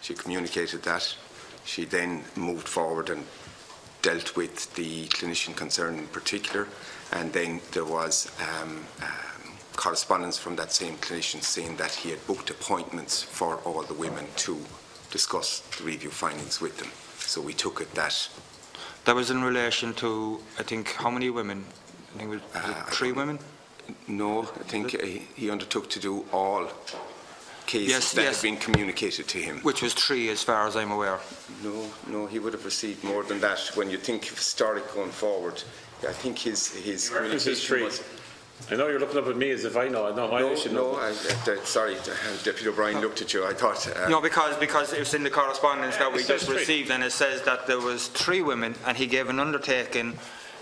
She communicated that. She then moved forward and dealt with the clinician concerned in particular, and then there was correspondence from that same clinician saying that he had booked appointments for all the women to discuss the review findings with them. So we took it that... That was in relation to, I think, how many women? I think it was 3 women? No, I think he undertook to do all cases that had been communicated to him. Which was 3 as far as I'm aware. No, he would have received more than that. When you think of historic going forward, I think his communication was... I know you're looking up at me as if I know. I should know. Sorry, Deputy O'Brien looked at you. I thought... no, because it was in the correspondence that we just received, and it says that there was 3 women, and he gave an undertaking,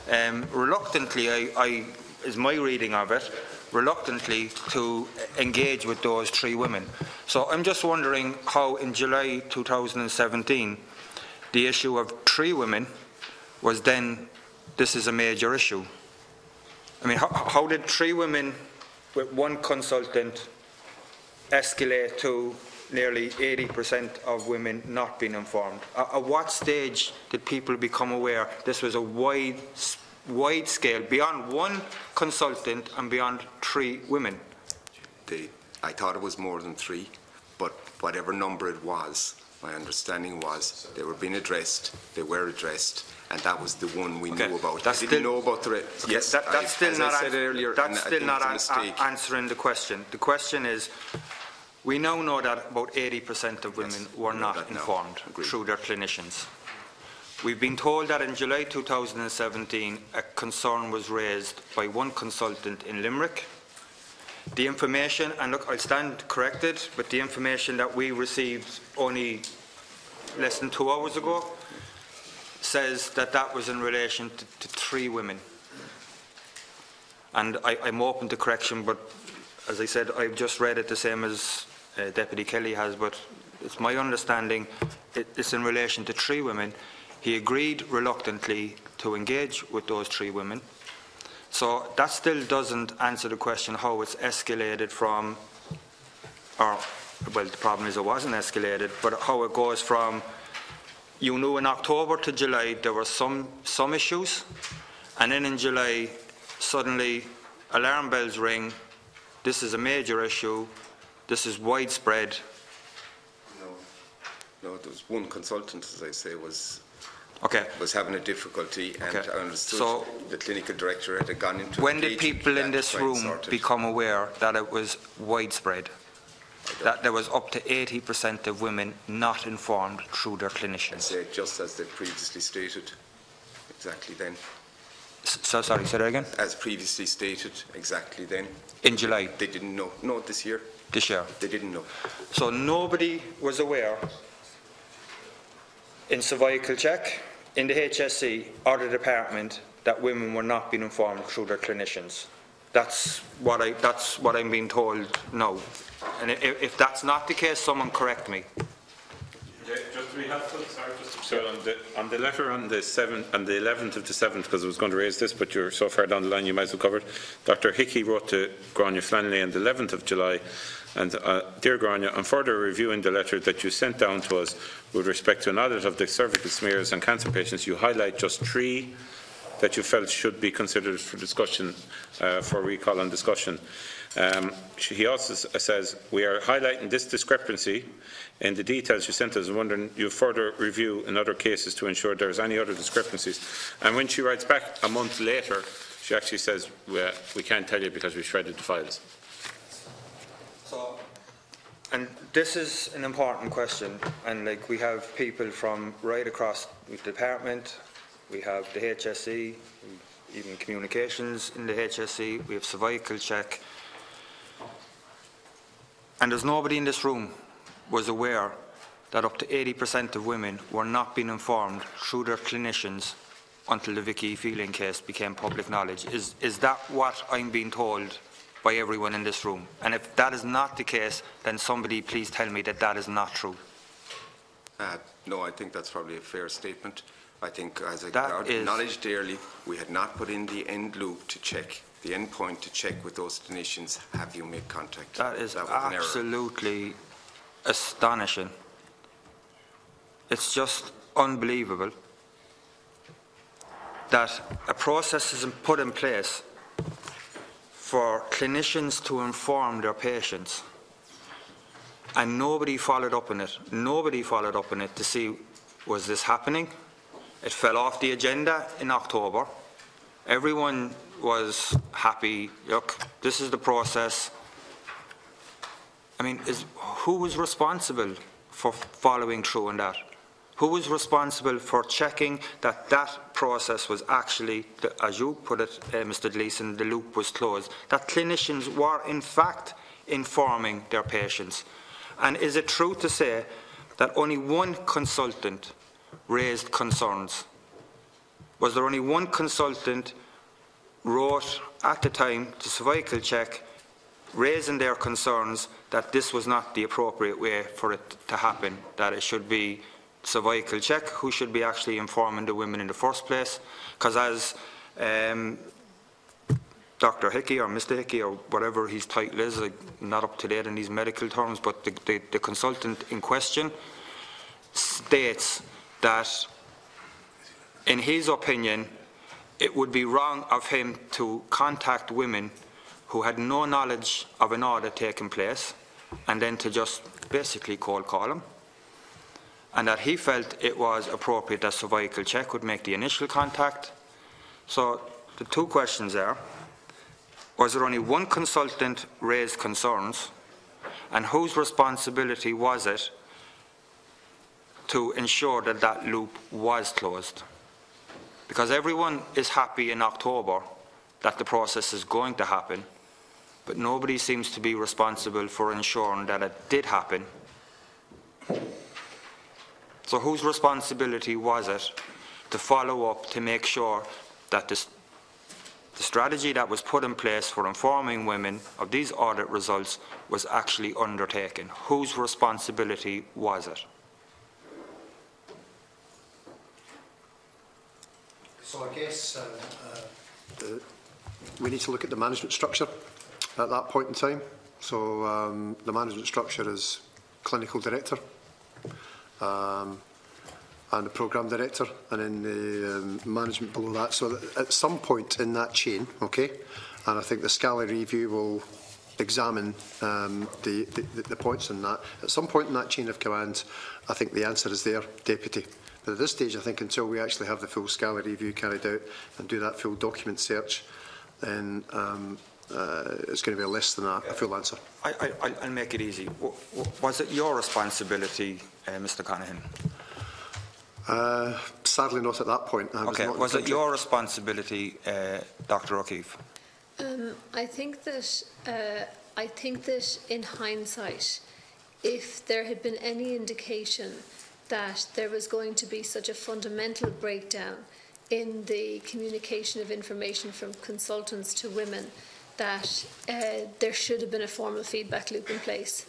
reluctantly, is my reading of it, reluctantly to engage with those 3 women. So I'm just wondering how in July 2017 the issue of 3 women was then, this is a major issue. I mean, how did 3 women with 1 consultant escalate to nearly 80% of women not being informed? At what stage did people become aware this was a wide scale, beyond 1 consultant and beyond 3 women? I thought it was more than 3, but whatever number it was, my understanding was they were being addressed, they were addressed, and that was the one we knew about. I didn't know about the rest. Yes, that's still not answering the question. The question is, we now know that about 80% of women were not informed through their clinicians. We've been told that in July 2017 a concern was raised by 1 consultant in Limerick. The information, and look, I'll stand corrected, but the information that we received only less than 2 hours ago says that that was in relation to 3 women. And I'm open to correction, but as I said, I've just read it the same as Deputy Kelly has, but it's my understanding it's in relation to 3 women. He agreed reluctantly to engage with those 3 women. So that still doesn't answer the question how it's escalated from, or, well, the problem is it wasn't escalated, but how it goes from, you knew in October to July there were some issues, and then in July suddenly alarm bells ring, this is a major issue, this is widespread. No, there was 1 consultant, as I say, was having a difficulty, and I understood the clinical director had gone into... When did people in this room become aware that it was widespread? That there was up to 80% of women not informed through their clinicians? I'd say just as they previously stated, exactly then. Sorry, say that again? As previously stated, exactly then. In July? They didn't know. No, this year. This year? They didn't know. So nobody was aware in cervical check, in the HSE or the department, that women were not being informed through their clinicians. That's what I'm being told now. And if that's not the case, someone correct me. Just to be helpful, sorry, on the letter on the 11th of the 7th, because I was going to raise this, but you're so far down the line you might as well cover it. Dr. Hickey wrote to Grania Flannelly on the 11th of July, and dear Grania, on further reviewing the letter that you sent down to us with respect to an audit of the cervical smears and cancer patients, you highlight just 3 that you felt should be considered for discussion, for recall and discussion. He also says, we are highlighting this discrepancy in the details you sent us and wondering you further review in other cases to ensure there is any other discrepancies. And when she writes back a month later, she actually says, we can't tell you because we shredded the files. So, and this is an important question, and like we have people from right across the department, we have the HSE, even communications in the HSE, we have cervical check, and there's nobody in this room was aware that up to 80% of women were not being informed through their clinicians until the Vicky Feeling case became public knowledge. Is that what I'm being told by everyone in this room? And if that is not the case, then somebody please tell me that that is not true. No, I think that's probably a fair statement. I think, as I acknowledged earlier, we had not put in the end loop to check, the end point to check with those clinicians, have you made contact? That is absolutely astonishing. it's just unbelievable that a process is put in place for clinicians to inform their patients, and nobody followed up on it. Nobody followed up on it to see, was this happening? It fell off the agenda in October. Everyone was happy. Look, this is the process. I mean, who was responsible for following through on that? Who was responsible for checking that that process was actually, as you put it, Mr. Gleeson, the loop was closed, that clinicians were in fact informing their patients? And is it true to say that only one consultant raised concerns? Was there only one consultant wrote at the time to cervical check, raising their concerns that this was not the appropriate way for it to happen, that it should be cervical check who should be actually informing the women in the first place? Because as Dr. Hickey or Mr. Hickey or whatever his title is, I'm not up to date in these medical terms, but the consultant in question states that in his opinion it would be wrong of him to contact women who had no knowledge of an audit taking place and then to just basically cold call them, and that he felt it was appropriate that cervical check would make the initial contact. So the two questions are, was there only one consultant raised concerns, and whose responsibility was it to ensure that that loop was closed? Because everyone is happy in October that the process is going to happen, but nobody seems to be responsible for ensuring that it did happen. So whose responsibility was it to follow up to make sure that the strategy that was put in place for informing women of these audit results was actually undertaken? Whose responsibility was it? So I guess we need to look at the management structure at that point in time. So the management structure is clinical director and the programme director, and then the management below that. So at some point in that chain, okay, and I think the Scally review will examine the points in that. At some point in that chain of command, I think the answer is there, deputy. But at this stage, I think until we actually have the full Scally review carried out and do that full document search, then it's going to be less than a full answer. I'll make it easy. Was it your responsibility, Mr. Conaghan? Sadly not at that point. Was it your responsibility, Dr. O'Keefe? I think that in hindsight, if there had been any indication that there was going to be such a fundamental breakdown in the communication of information from consultants to women, that there should have been a formal feedback loop in place.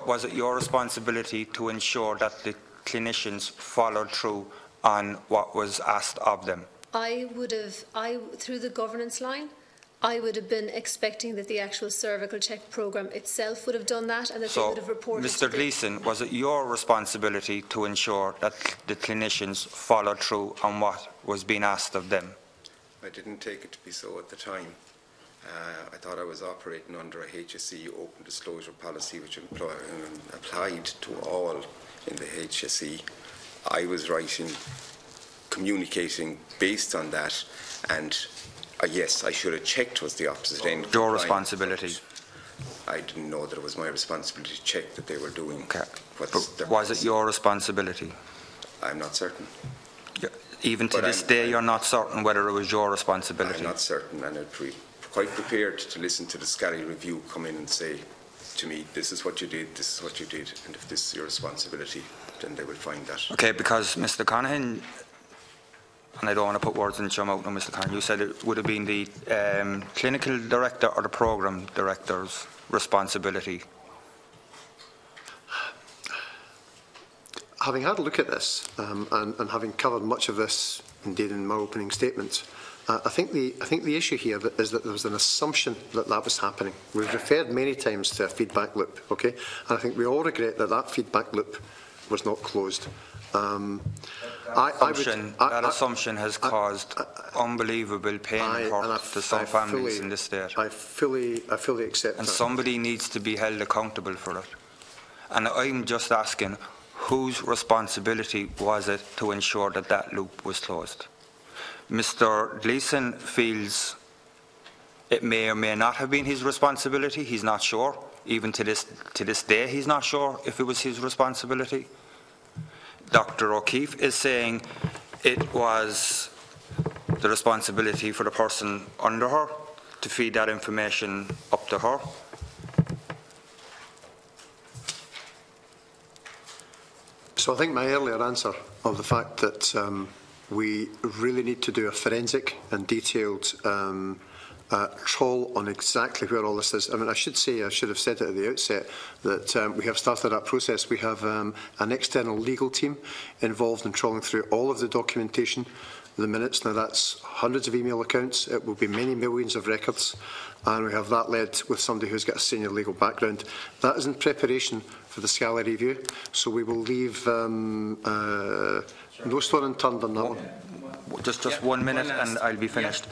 Was it your responsibility to ensure that the clinicians followed through on what was asked of them? Through the governance line, I would have been expecting that the actual cervical check programme itself would have done that, and that they would have reported. Mr. Gleeson, was it your responsibility to ensure that the clinicians followed through on what was being asked of them? I didn't take it to be so at the time. I thought I was operating under a HSE open disclosure policy which applied to all in the HSE. I was writing, communicating based on that, and yes, I should have checked was the opposite end. Your responsibility? I didn't know that it was my responsibility to check that they were doing. Okay. Was it your responsibility? I'm not certain. Even to this day, you're not certain whether it was your responsibility? I'm not certain, and I'd be quite prepared to listen to the Scally review come in and say to me, this is what you did, this is what you did, and if this is your responsibility, then they will find that. Okay, because Mr. Conaghan, and I don't want to put words in your mouth now, Mr. Conaghan, you said it would have been the clinical director or the programme director's responsibility. Having had a look at this and having covered much of this indeed in my opening statement, I think the issue here is that there was an assumption that that was happening. We've referred many times to a feedback loop, okay? And I think we all regret that that feedback loop was not closed. That assumption has caused unbelievable pain and hurt to some families in this state. I fully accept that. And somebody needs to be held accountable for it. And I'm just asking, whose responsibility was it to ensure that that loop was closed? Mr. Gleeson feels it may or may not have been his responsibility. He's not sure. Even to this day, he's not sure if it was his responsibility. Dr. O'Keefe is saying it was the responsibility for the person under her to feed that information up to her. So I think my earlier answer of the fact that we really need to do a forensic and detailed trawl on exactly where all this is. I mean, I should have said it at the outset that we have started that process. We have an external legal team involved in trawling through all of the documentation, the minutes. Now that's hundreds of email accounts. It will be many millions of records, and we have that led with somebody who's got a senior legal background. That is in preparation for the Scala review, so we will leave no stone unturned on that one. Just 1 minute and I'll be finished.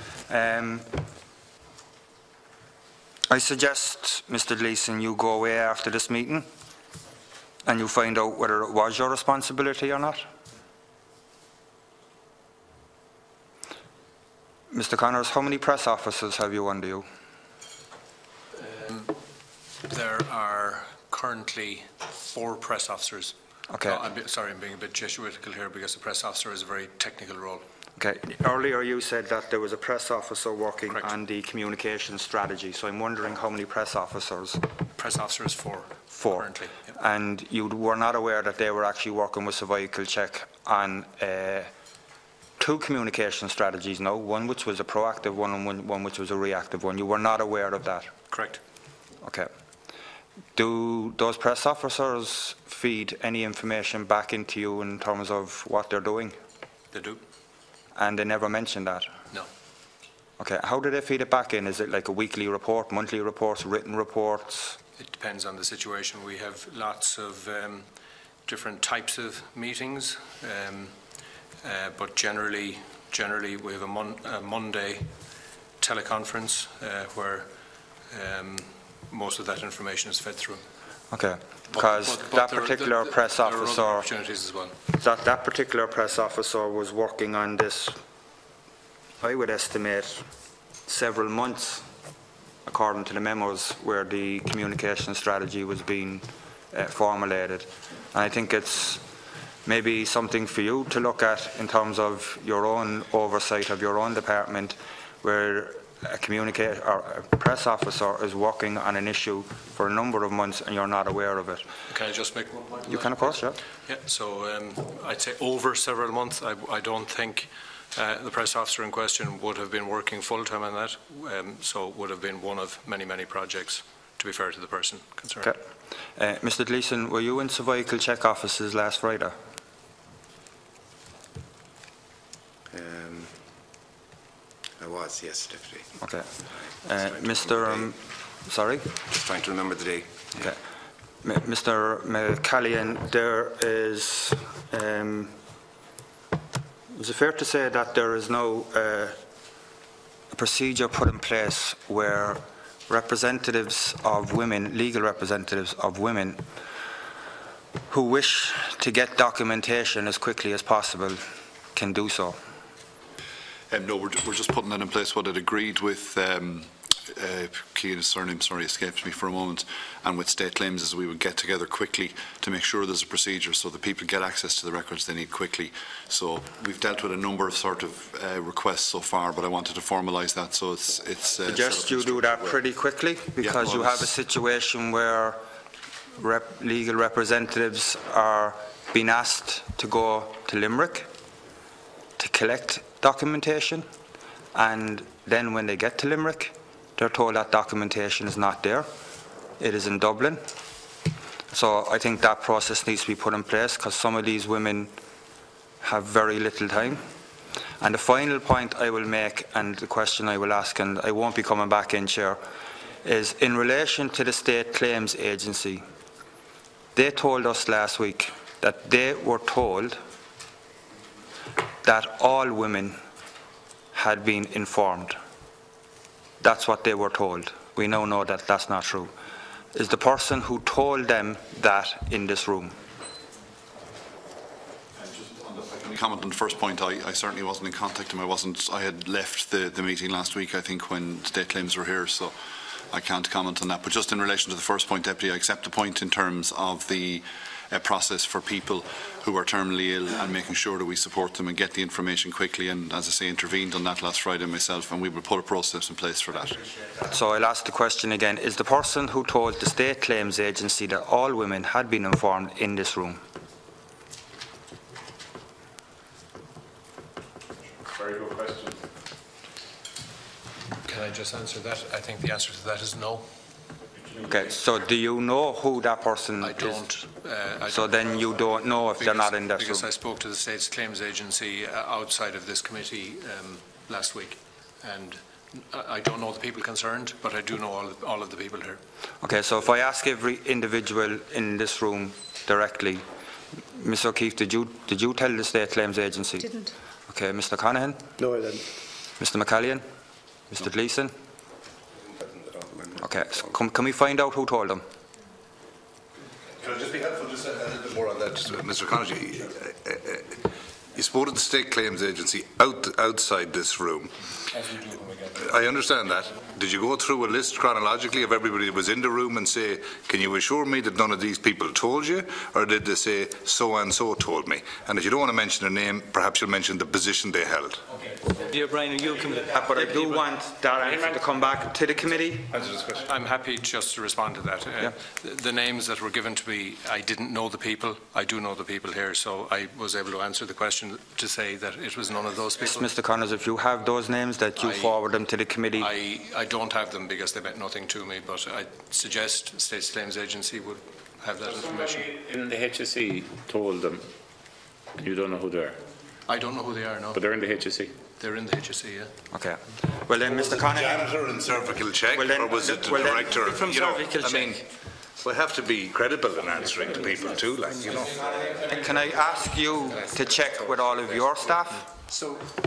I suggest, Mr. Gleeson, you go away after this meeting and you find out whether it was your responsibility or not. Mr. Connors, how many press officers have you under you? There are currently 4 press officers. Okay. I'm being a bit Jesuitical here because the press officer is a very technical role. Okay. Earlier you said that there was a press officer working Correct. on the communication strategy, so I'm wondering how many press officers? Press officers 4. 4. Currently. Yep. And you were not aware that they were actually working with cervicalcheck on 2 communication strategies, no? One which was a proactive one and one which was a reactive one. You were not aware of that? Correct. Okay. Do those press officers feed any information back into you in terms of what they're doing? They do. And they never mentioned that? No. Okay. How do they feed it back in? Is it like a weekly report, monthly reports, written reports? It depends on the situation. We have lots of different types of meetings, but generally we have a Monday teleconference where most of that information is fed through. Okay, because that particular press officer, opportunities as well. that particular press officer was working on this, I would estimate, several months, according to the memos where the communication strategy was being formulated. And I think it's maybe something for you to look at in terms of your own oversight of your own department, where a press officer is working on an issue for a number of months and you're not aware of it. Can I just make one point? You can, of course, yeah. Yeah, so I'd say over several months. I don't think the press officer in question would have been working full-time on that, so it would have been one of many, many projects, to be fair to the person concerned. Okay. Mr. Gleeson, were you in cervicalcheck offices last Friday? I was, yes, Deputy. Okay. Mr. Sorry? Just trying to remember the day. Okay. Mr. McCallion, there is it fair to say that there is no a procedure put in place where representatives of women, legal representatives of women, who wish to get documentation as quickly as possible can do so? No, we're just putting that in place. What it agreed with Keane's surname, sorry, escapes me for a moment, and with state claims is we would get together quickly to make sure there's a procedure so that people get access to the records they need quickly. So we've dealt with a number of sort of requests so far, but I wanted to formalise that. So it's suggest you do that pretty quickly, because you have a situation where legal representatives are being asked to go to Limerick to collect documentation, and then when they get to Limerick they're told that documentation is not there. It is in Dublin. So I think that process needs to be put in place, because some of these women have very little time. And the final point I will make, and the question I will ask, and I won't be coming back in, Chair, is in relation to the State Claims Agency. They told us last week that they were told that all women had been informed. That's what they were told. We now know that that's not true. Is the person who told them that in this room? Comment on the first point, I certainly wasn't in contact with him. I had left the meeting last week, I think, when state claims were here, so I can't comment on that. But just in relation to the first point, Deputy, I accept the point in terms of the process for people who are terminally ill and making sure that we support them and get the information quickly, and as I say, intervened on that last Friday myself, and we will put a process in place for that. So I'll ask the question again. Is the person who told the State Claims Agency that all women had been informed in this room? Very good question. Can I just answer that? I think the answer to that is no. Okay, so do you know who that person I don't. is? So then you don't know if they're not in this room? Because I spoke to the State's Claims Agency outside of this committee last week, and I don't know the people concerned, but I do know all of the people here. Okay, so if I ask every individual in this room directly, Ms O'Keefe, did you tell the State Claims Agency? Didn't. Okay, Mr Conaghan? No, I didn't. Mr McCallion? Mr Gleeson? Okay, so can we find out who told them? Can I just be helpful just a little bit more on that, Mr Conaghan? You spoke to the State Claims Agency outside this room. I understand that. Did you go through a list chronologically of everybody that was in the room and say, can you assure me that none of these people told you, or did they say, so and so told me? And if you don't want to mention a name, perhaps you'll mention the position they held. Dear Brian, you can, but I do want that answer to come back to the committee. I'm happy just to respond to that. The names that were given to me, I didn't know the people. I do know the people here, so I was able to answer the question to say that it was none of those people. Mr Connors, if you have those names, that you forward them to the committee. I don't have them because they meant nothing to me, but I suggest State's Claims Agency would have that information. In the HSE told them, you don't know who they are? I don't know who they are, no. But they're in the HSE? They're in the HSE, yeah. Okay. Well then, Mr Conaghan... Janitor in cervical check, or was it the director? From cervical check. I mean, we have to be credible in answering to people too, like, you know. Can I ask you to check with all of your staff?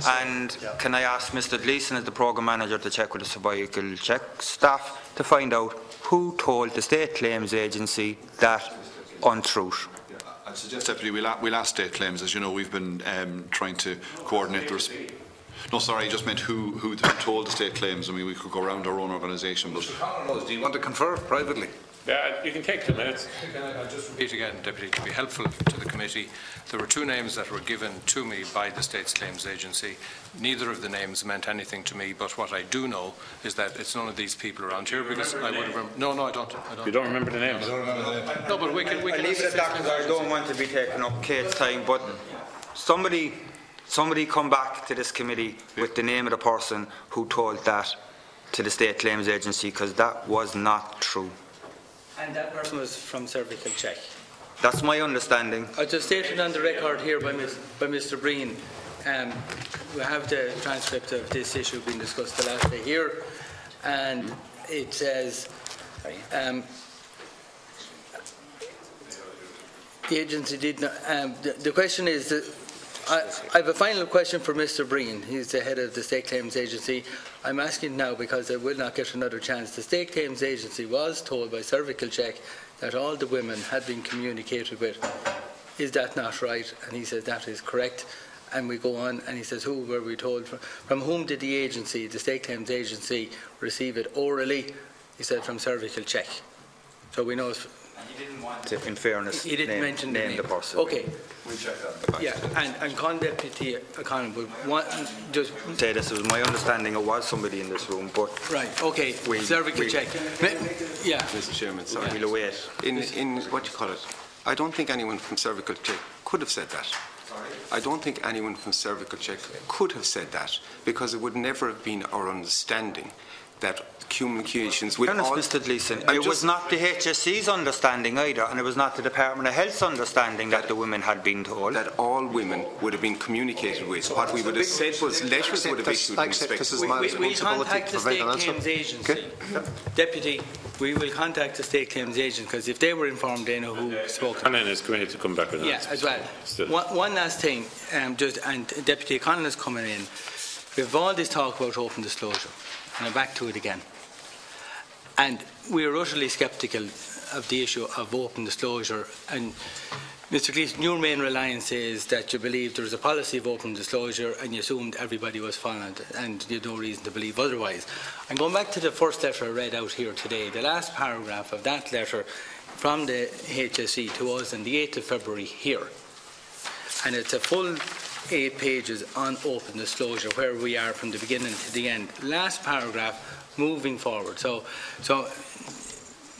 And can I ask Mr Gleeson, as the programme manager, to check with the cervical check staff to find out who told the State Claims Agency that untruth? I suggest, Deputy, we'll ask State Claims. As you know, we've been trying to coordinate the No, sorry, I just meant who told the State Claims. I mean, we could go around our own organisation, but... Do you want to confer privately? Yeah, you can take 2 minutes. I'll just repeat again, Deputy, to be helpful to the committee. There were 2 names that were given to me by the State's Claims Agency. Neither of the names meant anything to me, but what I do know is that it's none of these people around here, because I would have... No, I don't. You don't remember the names? No, but we can leave it at that, because I don't want to be taking up Kate's time, but somebody come back to this committee with the name of the person who told that to the State Claims Agency, because that was not true. And that person was from cervical check. That's my understanding. I just stated on the record here by Mr Breen, we have the transcript of this issue being discussed the last day here, and it says the agency did not. The question is that I have a final question for Mr Breen. He's the head of the State Claims Agency. I'm asking now because I will not get another chance. The State Claims Agency was told by cervical check that all the women had been communicated with. Is that not right? And he says that is correct. And we go on, and he says, who were we told from? From whom did the agency, the State Claims Agency, receive it orally? He said from cervical check. So we know. He didn't want to, in fairness, he didn't mention name the person. Okay. We'll check that. Yeah, and Con Deputy O'Connor would want just say this was my understanding. It was somebody in this room, but right. Okay. Cervical check. Yeah. Mr. Chairman, sorry. We'll wait. In what you call it, I don't think anyone from cervical check could have said that. I don't think anyone from cervical check could have said that, because it would never have been our understanding that communications with all... Mr Gleeson, it was not the HSE's understanding either, and it was not the Department of Health's understanding that the women had been told. That all women would have been communicated with. What we would have said was letters would have issued in respect. We contact the State Claims Agency. Okay. Deputy, we will contact the state claims agent, because if they were informed, they know who spoke. And then it's committed to come back with an answer. As well. One last thing, and Deputy O'Connell is coming in. We have all this talk about open disclosure, and I'm back to it again. And we are utterly sceptical of the issue of open disclosure. And Mr. Gleeson, your main reliance is that you believe there was a policy of open disclosure and you assumed everybody was following it, and you had no reason to believe otherwise. I'm going back to the first letter I read out here today. The last paragraph of that letter from the HSE to us on the 8th of February here. And it's a full 8 pages on open disclosure, where we are from the beginning to the end. Last paragraph, moving forward. So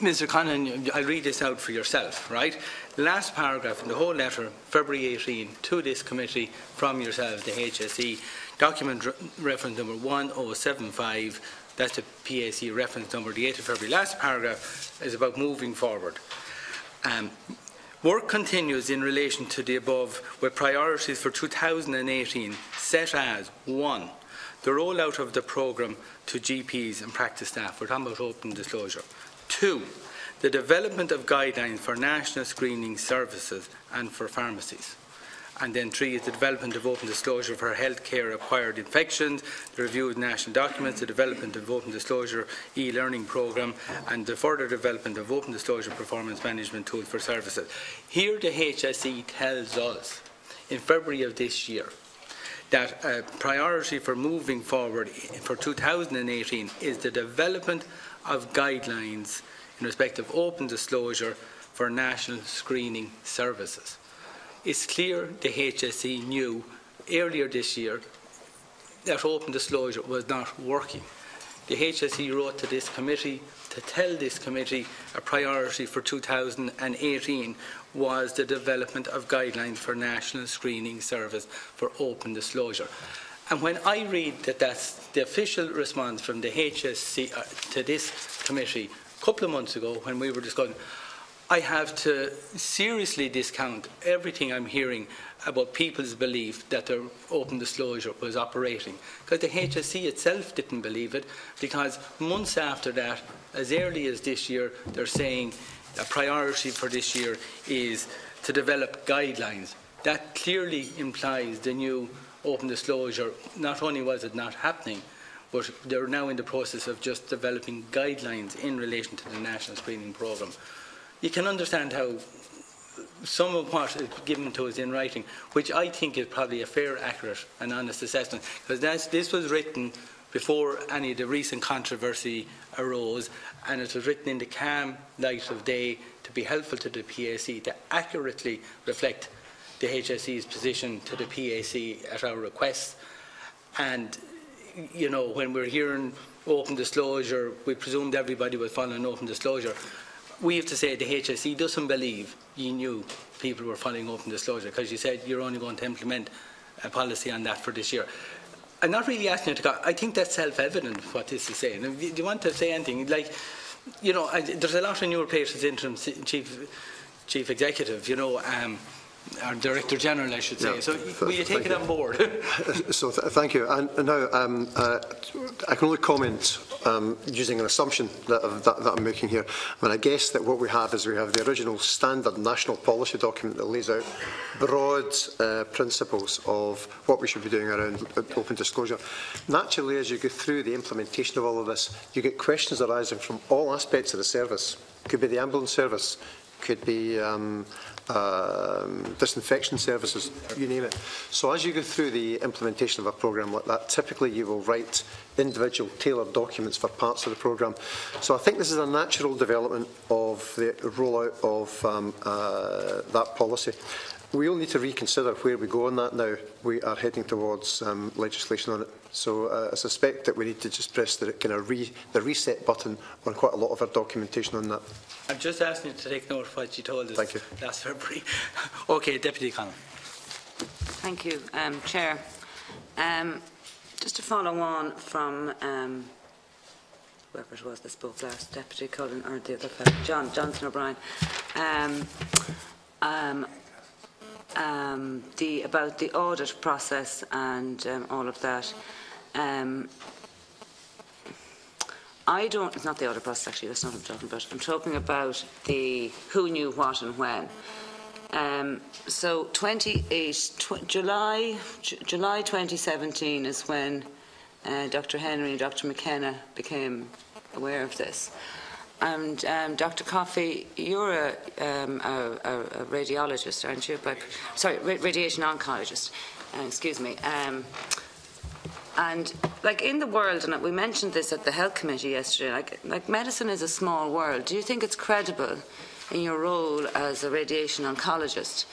Mr. Conlon, I'll read this out for yourself, right? Last paragraph in the whole letter, February 18, to this committee from yourselves, the HSE, document reference number 1075, that's the PAC reference number, the 8th of February. Last paragraph is about moving forward. Work continues in relation to the above, with priorities for 2018 set as 1. The rollout of the programme to GPs and practice staff. We're talking about open disclosure. 2. The development of guidelines for national screening services and for pharmacies. And then 3 is the development of open disclosure for healthcare acquired infections, the review of national documents, the development of open disclosure e-learning programme, and the further development of open disclosure performance management tools for services. Here the HSE tells us in February of this year that a priority for moving forward for 2018 is the development of guidelines in respect of open disclosure for national screening services. It's clear the HSE knew earlier this year that open disclosure was not working. The HSE wrote to this committee to tell this committee a priority for 2018 was the development of guidelines for national screening service for open disclosure. And when I read that that's the official response from the HSE to this committee a couple of months ago when we were discussing, I have to seriously discount everything I'm hearing about people's belief that their open disclosure was operating. Because the HSE itself didn't believe it, because months after that, as early as this year, they're saying a priority for this year is to develop guidelines. That clearly implies the new open disclosure. Not only was it not happening, but they're now in the process of just developing guidelines in relation to the national screening programme. You can understand how some of what is given to us in writing, which I think is probably a fair, accurate and honest assessment, because this was written before any of the recent controversy arose, and it was written in the calm light of day to be helpful to the PAC, to accurately reflect the HSE's position to the PAC at our request. And, you know, when we're hearing open disclosure, we presumed everybody was following open disclosure. We have to say the HSE doesn't believe you knew people were following open disclosure, because you said you're only going to implement a policy on that for this year. I'm not really asking you to go. I think that's self-evident what this is saying. Do you want to say anything? Like, you know, there's a lot on your plate as interim chief executive, you know, or Director General, I should say. Yeah, so will you take it on board? So thank you. And now I can only comment using an assumption that I'm making here. I mean, I guess that what we have is we have the original standard national policy document that lays out broad principles of what we should be doing around open disclosure. Naturally, as you go through the implementation of all of this, you get questions arising from all aspects of the service. It could be the ambulance service, could be disinfection services, you name it. So as you go through the implementation of a programme like that, typically you will write individual tailored documents for parts of the programme. So I think this is a natural development of the rollout of that policy. We will need to reconsider where we go on that now. We are heading towards legislation on it. So I suspect that we need to just press the kind of the reset button on quite a lot of our documentation on that. I'm just asking you to take note of what you told us last February. Okay, Deputy Conlon. Thank you, Chair. Just to follow on from whoever it was that spoke last, Deputy Cullen or the other fellow, Johnson O'Brien. About the audit process and all of that. it's not the audit process actually, that's not what I'm talking about. I'm talking about the who knew what and when. So July 2017 is when Dr. Henry and Dr. McKenna became aware of this. And Dr. Coffey, you're a radiologist, aren't you? Sorry, radiation oncologist. Excuse me. And like in the world, and we mentioned this at the health committee yesterday, like medicine is a small world. Do you think it's credible in your role as a radiation oncologist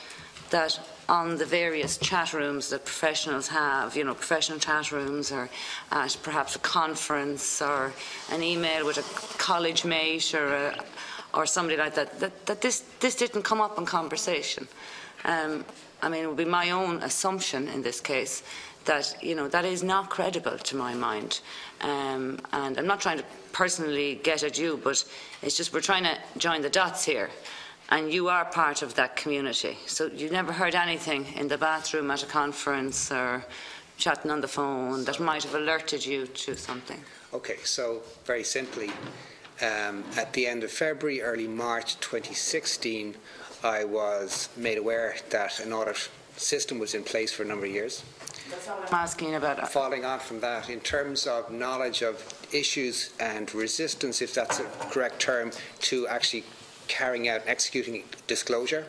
that on the various chat rooms that professionals have, you know, professional chat rooms, or at perhaps a conference, or an email with a college mate, or somebody like that, that this didn't come up in conversation? I mean, it would be my own assumption in this case that, you know, that is not credible to my mind. And I'm not trying to personally get at you, but it's just we're trying to join the dots here. And you are part of that community. So you never heard anything in the bathroom at a conference or chatting on the phone that might have alerted you to something? Okay, so very simply, at the end of February, early March 2016, I was made aware that an audit system was in place for a number of years. That's not what I'm asking about. Following on from that, in terms of knowledge of issues and resistance, if that's a correct term, to actually carrying out and executing disclosure,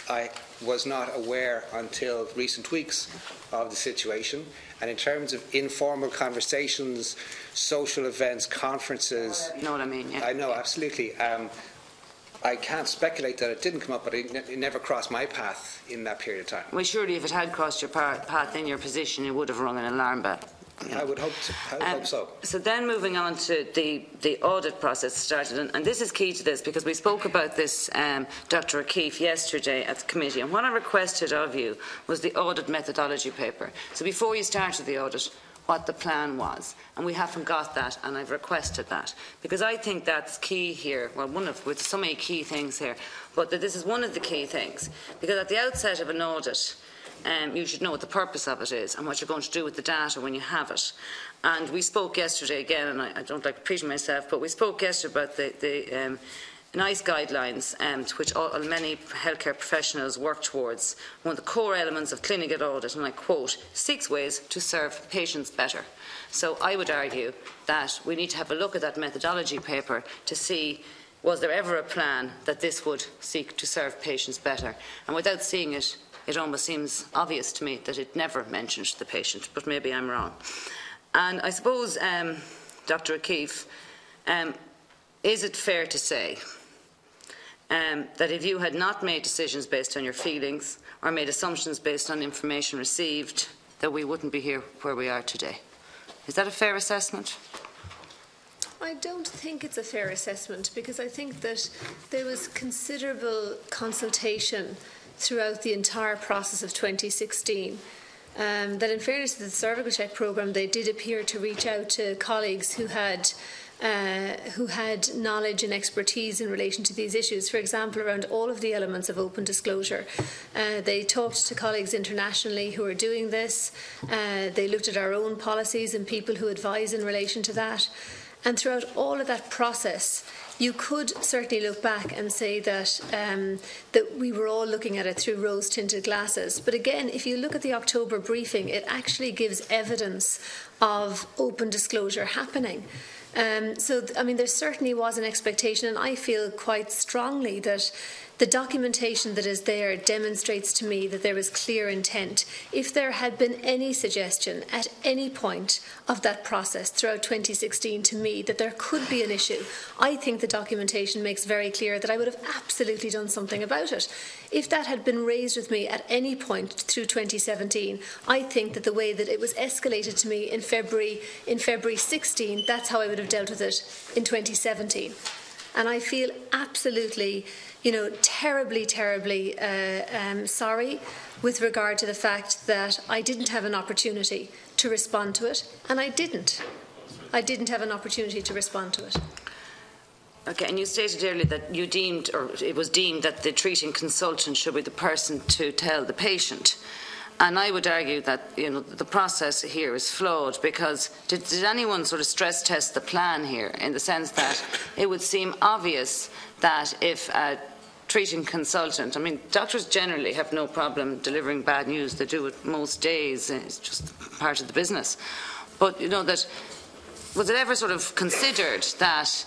I was not aware until recent weeks of the situation. And in terms of informal conversations, social events, conferences... You know what I mean, yeah. I know, absolutely. I can't speculate that it didn't come up, but it never crossed my path in that period of time. Well, surely if it had crossed your path in your position, it would have rung an alarm bell. I would hope so. So then moving on to the audit process started, and this is key to this because we spoke about this, Dr. O'Keefe, yesterday at the committee, and what I requested of you was the audit methodology paper. So before you started the audit, what the plan was, and we haven't got that, and I've requested that because I think that's key here. Well, with so many key things here, but that this is one of the key things, because at the outset of an audit, you should know what the purpose of it is and what you're going to do with the data when you have it. And we spoke yesterday again, and I don't like repeating myself, but we spoke yesterday about the NICE guidelines, which many healthcare professionals work towards. One of the core elements of clinical audit, and I quote, 6 ways to serve patients better. So I would argue that we need to have a look at that methodology paper to see, was there ever a plan that this would seek to serve patients better? And without seeing it, it almost seems obvious to me that it never mentioned the patient, but maybe I'm wrong. And I suppose, Dr. O'Keefe, is it fair to say that if you had not made decisions based on your feelings or made assumptions based on information received, that we wouldn't be here where we are today? Is that a fair assessment? I don't think it's a fair assessment because I think that there was considerable consultation throughout the entire process of 2016. That in fairness to the cervical check programme, they did appear to reach out to colleagues who had knowledge and expertise in relation to these issues. For example, around all of the elements of open disclosure. They talked to colleagues internationally who are doing this. They looked at our own policies and people who advise in relation to that. And throughout all of that process, you could certainly look back and say that that we were all looking at it through rose-tinted glasses. But again, if you look at the October briefing, it actually gives evidence of open disclosure happening. So, I mean, there certainly was an expectation, and I feel quite strongly that the documentation that is there demonstrates to me that there was clear intent. If there had been any suggestion at any point of that process throughout 2016 to me that there could be an issue, I think the documentation makes very clear that I would have absolutely done something about it. If that had been raised with me at any point through 2017, I think that the way that it was escalated to me in February 16, that's how I would have dealt with it in 2017. And I feel absolutely, terribly sorry with regard to the fact that I didn't have an opportunity to respond to it, and I didn't. I didn't have an opportunity to respond to it. Okay, and you stated earlier that you deemed, or it was deemed, that the treating consultant should be the person to tell the patient. And I would argue that the process here is flawed, because did anyone sort of stress test the plan here, in the sense that it would seem obvious that if a treating consultant, I mean, doctors generally have no problem delivering bad news. They do it most days. It's just part of the business. But that was it ever sort of considered that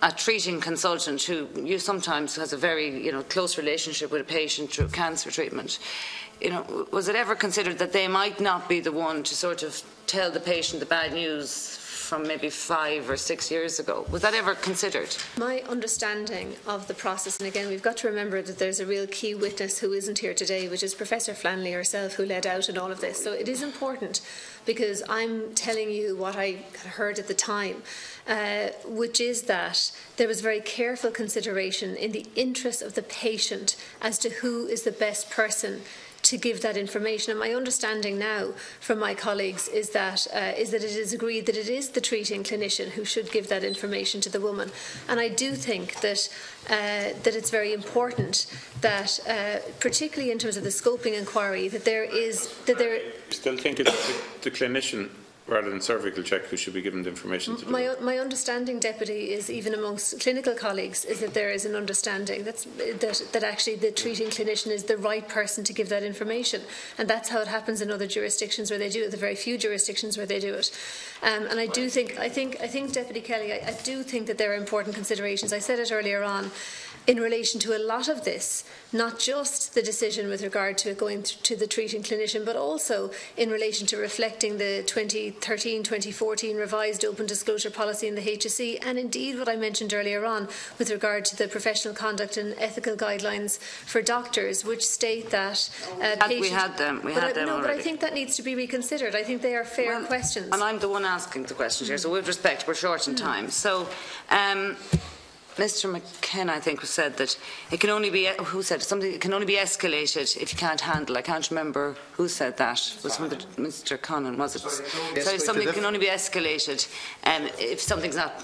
a treating consultant who sometimes has a very close relationship with a patient through cancer treatment, was it ever considered that they might not be the one to sort of tell the patient the bad news from maybe 5 or 6 years ago? Was that ever considered? My understanding of the process, and again, we've got to remember that there's a real key witness who isn't here today, which is Professor Flanley herself, who led out in all of this. So it is important, because I'm telling you what I heard at the time, which is that there was very careful consideration in the interest of the patient as to who is the best person to give that information. And my understanding now from my colleagues is that it is agreed that it is the treating clinician who should give that information to the woman. And I do think that it's very important that, particularly in terms of the scoping inquiry, that there is You still think it's the clinician rather than cervical check who should be given the information to the woman? My understanding, Deputy, is even amongst clinical colleagues is that there is an understanding that actually the treating clinician is the right person to give that information, and that's how it happens in other jurisdictions where they do it. The very few jurisdictions where they do it, and I think Deputy Kelly, I do think that there are important considerations. I said it earlier on, in relation to a lot of this, not just the decision with regard to it going to the treating clinician, but also in relation to reflecting the 2013-2014 revised open disclosure policy in the HSE, and indeed what I mentioned earlier on with regard to the professional conduct and ethical guidelines for doctors, which state that we had them already. But I think that needs to be reconsidered. I think they are fair questions. And I'm the one asking the questions here, so with respect, we're short in time. So, Mr. McKenna, I think, said that it can only be it can only be escalated if you can't handle. I can't remember who said that. It was Mr. Connon, was it? So something can only be escalated if something's not,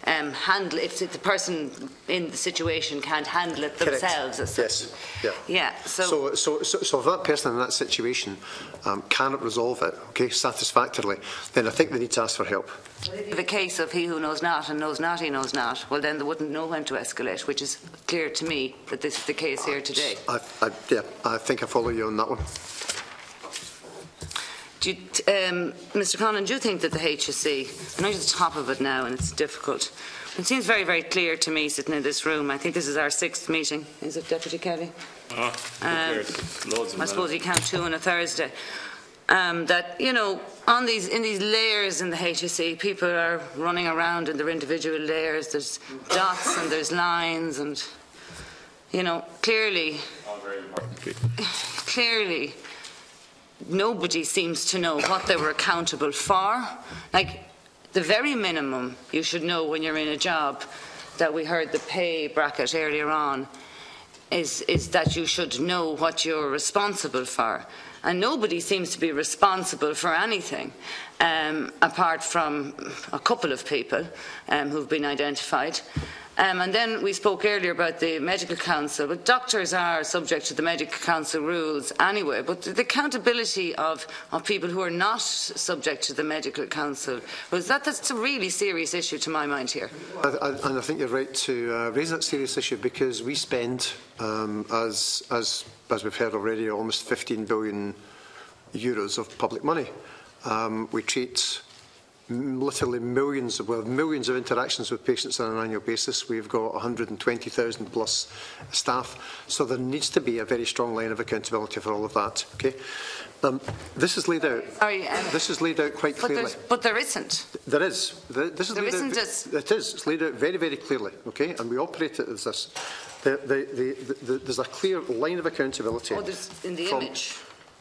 handle. If the person in the situation can't handle it themselves. Yes. Yeah. So if that person in that situation cannot resolve it, satisfactorily, then I think they need to ask for help. If a case of he who knows not and knows not he knows not, well then they wouldn't know when to escalate, which is clear to me that this is the case here today. I think I follow you on that one. Mr. Connon, do you think that the HSE, I know you're at the top of it now and it's difficult, it seems very, very clear to me sitting in this room, I think this is our 6th meeting, is it, Deputy Kelly? I suppose you count 2 on a Thursday. That, in these layers in the HSE, people are running around in their individual layers. There's dots and there's lines, and clearly, all very important people. Clearly, nobody seems to know what they were accountable for. Like, the very minimum you should know when you're in a job, that we heard the pay bracket earlier on, is that you should know what you're responsible for. And nobody seems to be responsible for anything, apart from a couple of people who've been identified. And then we spoke earlier about the Medical Council. But doctors are subject to the Medical Council rules anyway. But the accountability of people who are not subject to the Medical Council, that's a really serious issue to my mind here. And I think you're right to raise that serious issue, because we spend, as we've heard already, almost 15 billion euros of public money. We treat literally millions of interactions with patients on an annual basis. We've got 120,000 plus staff, so there needs to be a very strong line of accountability for all of that. This is laid out. This is laid out quite clearly. But there isn't. There is. This is laid out. It is. It's laid out very, very clearly. And we operate it as this. There's a clear line of accountability. There's in the image.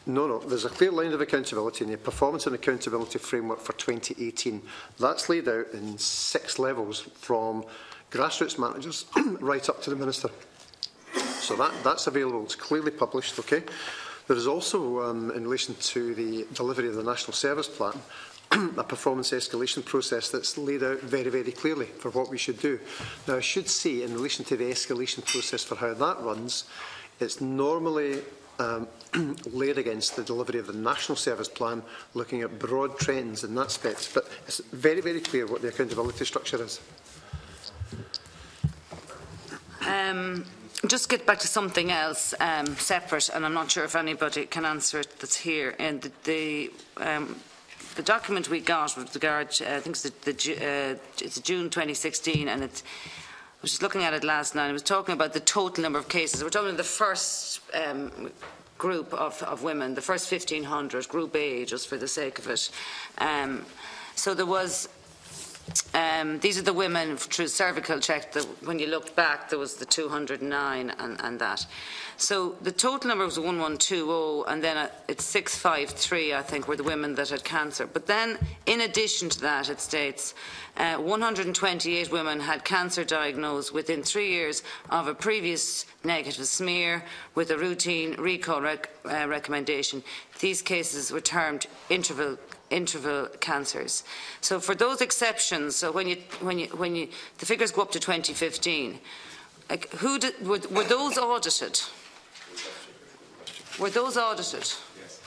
No, there's a clear line of accountability in the Performance and Accountability Framework for 2018. That's laid out in 6 levels, from grassroots managers right up to the Minister. So that's available. It's clearly published. There is also, in relation to the delivery of the National Service Plan, a performance escalation process that's laid out very, very clearly for what we should do. Now, I should say, in relation to the escalation process for how that runs, it's normally laid against the delivery of the National Service Plan, looking at broad trends in that space. But it's very, very clear what the accountability structure is. Just get back to something else separate, and I'm not sure if anybody can answer it that's here. And the document we got with regard, I think it's June 2016, and it's. I was just looking at it last night. I was talking about the total number of cases. We're talking about the first group of women, the first 1,500, Group A, just for the sake of it. So there was. These are the women through cervical check. When you looked back, there was the 209 and that. So the total number was 1120, and then it's 653, I think, were the women that had cancer. But then, in addition to that, it states 128 women had cancer diagnosed within 3 years of a previous negative smear with a routine recall recommendation. These cases were termed interval cancers. So for those exceptions, so when you the figures go up to 2015, like were those audited? Were those audited? Yes.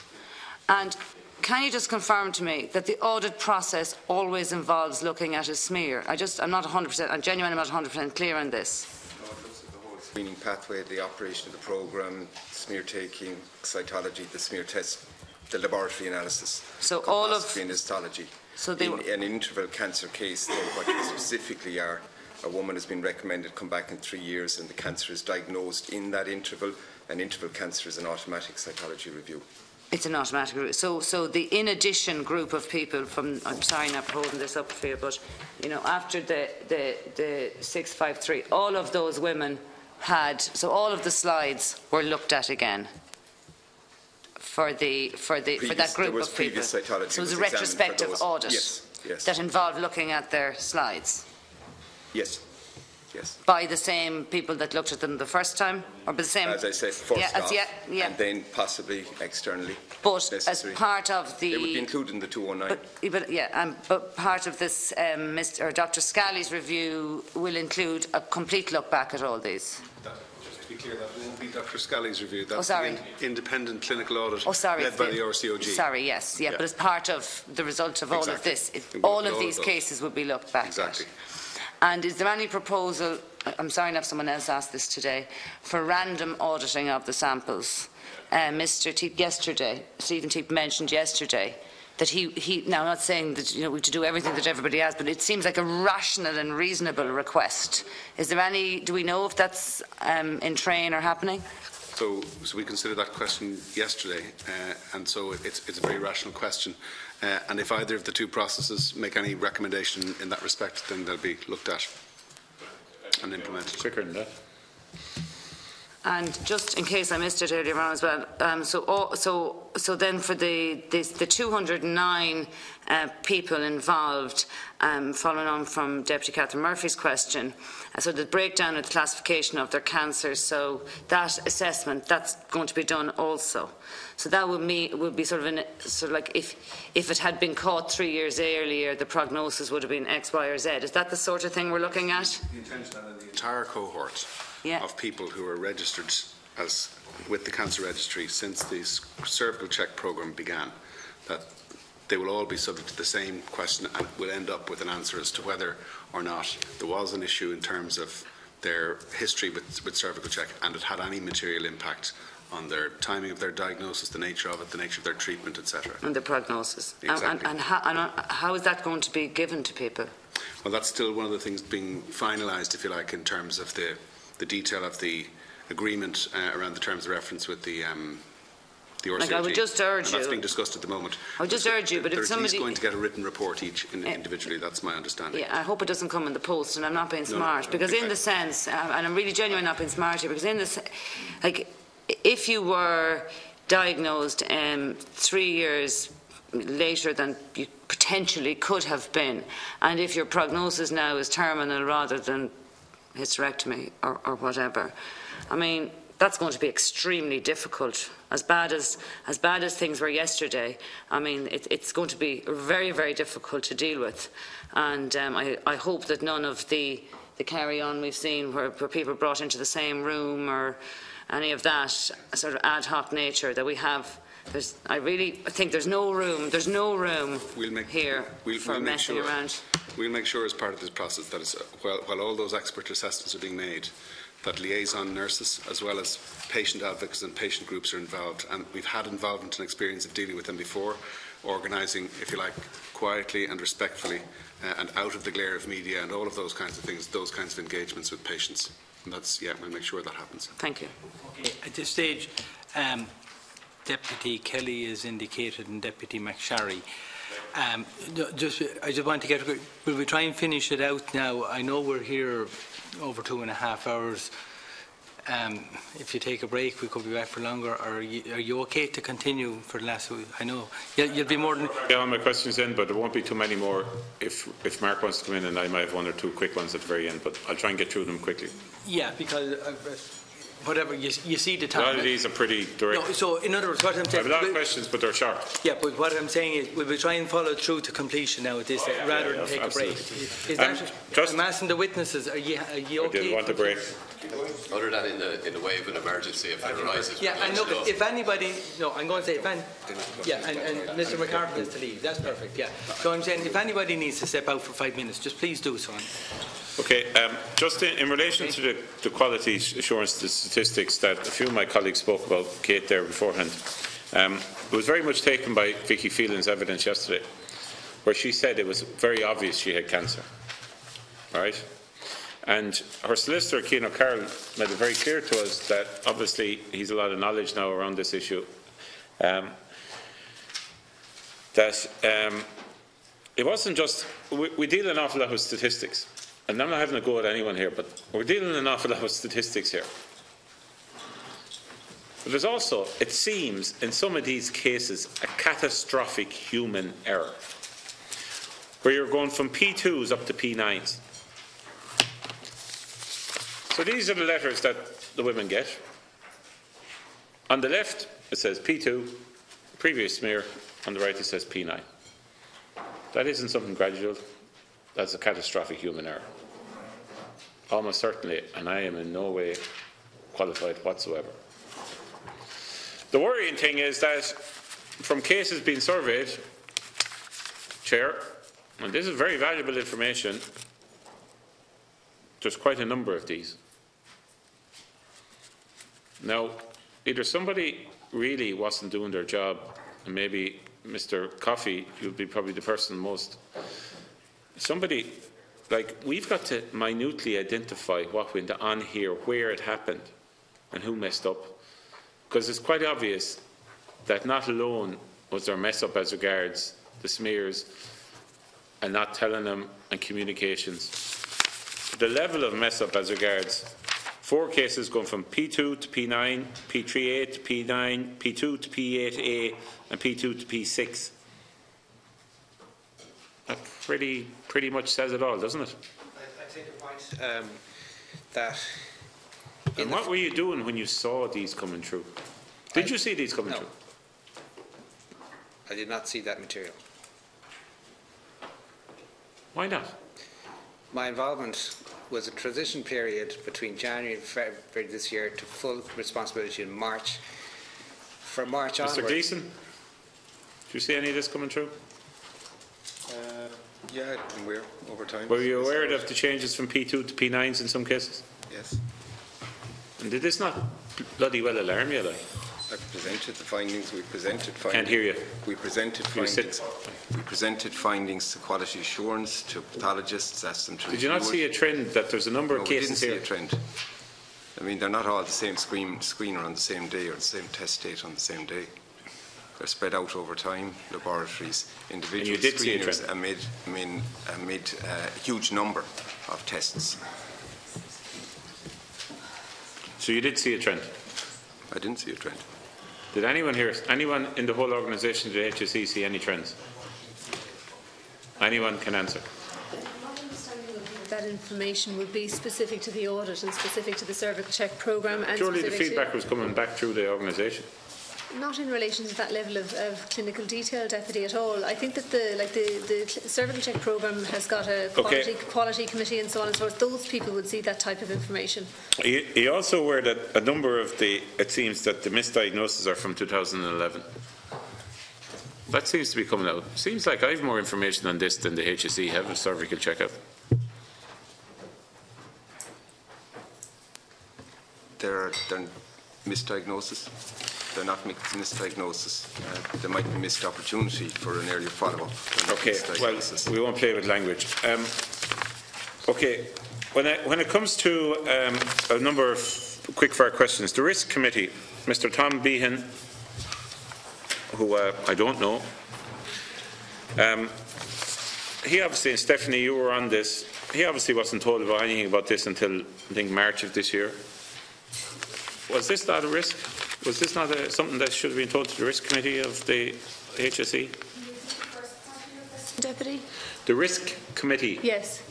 And can you just confirm to me that the audit process always involves looking at a smear? I'm not 100%. I'm genuinely not 100% clear on this. No, it looks at the whole screening pathway, the operation of the programme, smear taking, cytology, the smear test, the laboratory analysis, so all of and histology. So they in an interval cancer case, though, what they specifically are, a woman has been recommended to come back in 3 years, and the cancer is diagnosed in that interval. An interval cancer is an automatic cytology review. It's an automatic review. So the in addition group of people from, I'm sorry not holding this up for you, but you know, after the 653, all of those women had, so all of the slides were looked at again. For that group of people. So it was a retrospective audit that involved looking at their slides. Yes. Yes. By the same people that looked at them the first time, or by the same? As I said, first off, and then possibly externally. But as part of the, they would be included in the 209. But part of this, Dr. Scali's review will include a complete look back at all these. To be clear, that won't be Dr. Scali's review. That's the independent clinical audit led by the RCOG. Sorry, yes, but as part of the result of all of this, all of these cases would be looked back at. And is there any proposal, I'm sorry enough someone else asked this today, for random auditing of the samples? Mr. Teep Stephen Teep mentioned yesterday that he now I'm not saying that we have to do everything that everybody has, but it seems like a rational and reasonable request. Is there any, do we know if that's in train or happening? So we considered that question yesterday, and so it's a very rational question. And if either of the two processes make any recommendation in that respect, then they'll be looked at and implemented. Quicker than that. And just in case I missed it earlier on as well, so then for the 209 people involved, following on from Deputy Catherine Murphy's question, so the breakdown of the classification of their cancers, so that assessment, that's going to be done also. So that would be sort of like if it had been caught 3 years earlier, the prognosis would have been X, Y, or Z. Is that the sort of thing we're looking at? The intention that the entire cohort of people who are registered with the cancer registry since the cervical check programme began, that they will all be subject to the same question and will end up with an answer as to whether or not there was an issue in terms of their history with cervical check and it had any material impact on their timing of their diagnosis, the nature of it, the nature of their treatment, etc. And the prognosis. Exactly. And how is that going to be given to people? Well, that's still one of the things being finalised, if you like, in terms of the detail of the agreement around the terms of reference with the RCOG. Like I would just urge you. That's being discussed at the moment. I would just urge you, but if somebody... They're at least going to get a written report each individually, that's my understanding. Yeah, I hope it doesn't come in the post, and I'm not being smart, because in the sense, and I'm really genuinely not being smart here, because in this, like, if you were diagnosed 3 years later than you potentially could have been, and if your prognosis now is terminal rather than hysterectomy or whatever, I mean, that's going to be extremely difficult. As bad as things were yesterday, I mean, it's going to be very, very difficult to deal with. And I hope that none of the carry-on we've seen where people are brought into the same room or any of that sort of ad hoc nature that we have. I really think there's no room here for messing around. We'll make sure as part of this process that while all those expert assessments are being made, that liaison nurses as well as patient advocates and patient groups are involved, and we've had involvement and experience of dealing with them before, organising, if you like, quietly and respectfully and out of the glare of media and all of those kinds of things, those kinds of engagements with patients. And that's, yeah, we'll make sure that happens. Thank you. Okay. At this stage, Deputy Kelly is indicated and Deputy McSharry. I just want to get, will we try and finish it out now? I know we're here over 2.5 hours. If you take a break, we could be back for longer. Are you okay to continue for the last week? I know you'll be more than... Yeah, all my questions in, but there won't be too many more if Mark wants to come in, and I might have 1 or 2 quick ones at the very end, but I'll try and get through them quickly. Yeah, because... whatever, you see the time. A lot of these are pretty direct. No, so in other words, what I'm saying... I have a lot of questions, but they're short. Yeah, but what I'm saying is we'll try and follow through to completion now at this rather than take absolutely. a break. Is that, I'm asking the witnesses, are you okay? They want a break. Other than in the way of an emergency, if it arises. Yeah, and look, if anybody... No, I'm going to say if and Mr McCarthy has to leave. That's perfect, yeah. So I'm saying if anybody needs to step out for 5 minutes, just please do so. Okay, just in relation to the quality assurance, the statistics that a few of my colleagues spoke about, Kate, there beforehand, it was very much taken by Vicky Phelan's evidence yesterday, where she said it was very obvious she had cancer. All right? And her solicitor, Cian O'Carroll, made it very clear to us that obviously he's a lot of knowledge now around this issue, that it wasn't just, we deal an awful lot with statistics. And I'm not having a go at anyone here, but we're dealing an awful lot with statistics here. But there's also, it seems, in some of these cases, a catastrophic human error, where you're going from P2s up to P9s. So these are the letters that the women get. On the left, it says P2, previous smear. On the right, it says P9. That isn't something gradual. That's a catastrophic human error. Almost certainly, and I am in no way qualified whatsoever. The worrying thing is that from cases being surveyed, Chair, and this is very valuable information, there's quite a number of these. Now, either somebody really wasn't doing their job, and maybe Mr. Coffey, you'll be probably the person most... Somebody, like, we've got to minutely identify what went on here, where it happened, and who messed up. Because it's quite obvious that not alone was there mess up as regards the smears and not telling them and communications. The level of mess up as regards 4 cases going from P2 to P9, P3A to P9, P2 to P8A, and P2 to P6. That pretty much says it all, doesn't it? I take a point that... And what were you doing when you saw these coming through? Did you see these coming through? I did not see that material. Why not? My involvement was a transition period between January and February this year to full responsibility in March. From March onwards... Mr. Gleeson, did you see any of this coming through? Yeah, I'm aware over time. Were you aware of the changes from P2 to P9s in some cases? Yes. And did this not bloody well alarm you? Like? I presented the findings. We presented findings. Can't hear you. We presented findings. We presented findings to quality assurance, to pathologists, asked them to. Did you not see a trend that there's a number of cases here? We didn't see a trend. I mean, they're not all the same screener on the same day or the same test date on the same day. They're spread out over time, laboratories, individual and you did screeners see a trend. amid a huge number of tests. So you did see a trend? I didn't see a trend. Did anyone here, anyone in the whole organisation, did HSE see any trends? Anyone can answer. My understanding of that information would be specific to the audit and specific to the cervical check programme. And surely the feedback was coming back through the organisation. Not in relation to that level of clinical detail, Deputy, at all. I think that the cervical check programme has got a quality committee and so on and so forth. Those people would see that type of information. Are you also aware that a number of it seems that the misdiagnoses are from 2011? That seems to be coming out. Seems like I have more information on this than the HSE have a cervical checkup. They're misdiagnosis. They're not misdiagnosis. There might be missed opportunity for an earlier follow-up. Okay, well, we won't play with language. Okay, when it comes to a number of quick-fire questions, the risk committee, Mr. Tom Behan, who I don't know, he obviously, and Stephanie, you were on this, he obviously wasn't told about anything about this until, I think, March of this year. Was this not a risk? Was this not something that should have been told to the risk committee of the HSE? Deputy? The risk committee? Yes.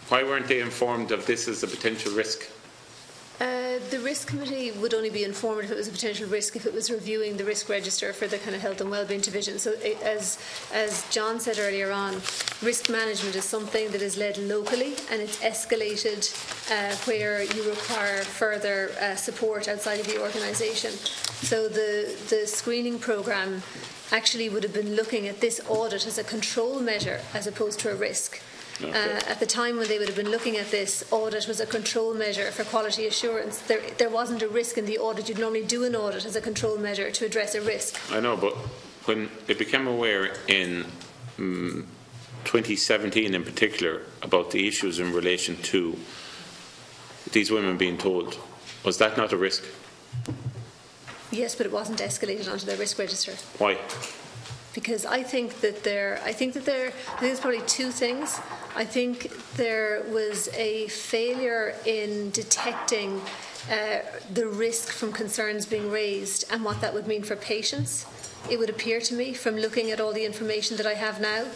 Why weren't they informed of this as a potential risk? The risk committee would only be informed if it was a potential risk if it was reviewing the risk register for the kind of health and wellbeing division. So as John said earlier on, risk management is something that is led locally and it's escalated where you require further support outside of the organisation. So the screening programme actually would have been looking at this audit as a control measure as opposed to a risk. Okay. At the time when they would have been looking at this, audit was a control measure for quality assurance. There wasn't a risk in the audit. You'd normally do an audit as a control measure to address a risk. I know, but when it became aware in 2017 in particular about the issues in relation to these women being told, was that not a risk? Yes, but it wasn't escalated onto their risk register. Why? Because I think there's probably two things. I think there was a failure in detecting the risk from concerns being raised and what that would mean for patients. It would appear to me from looking at all the information that I have now.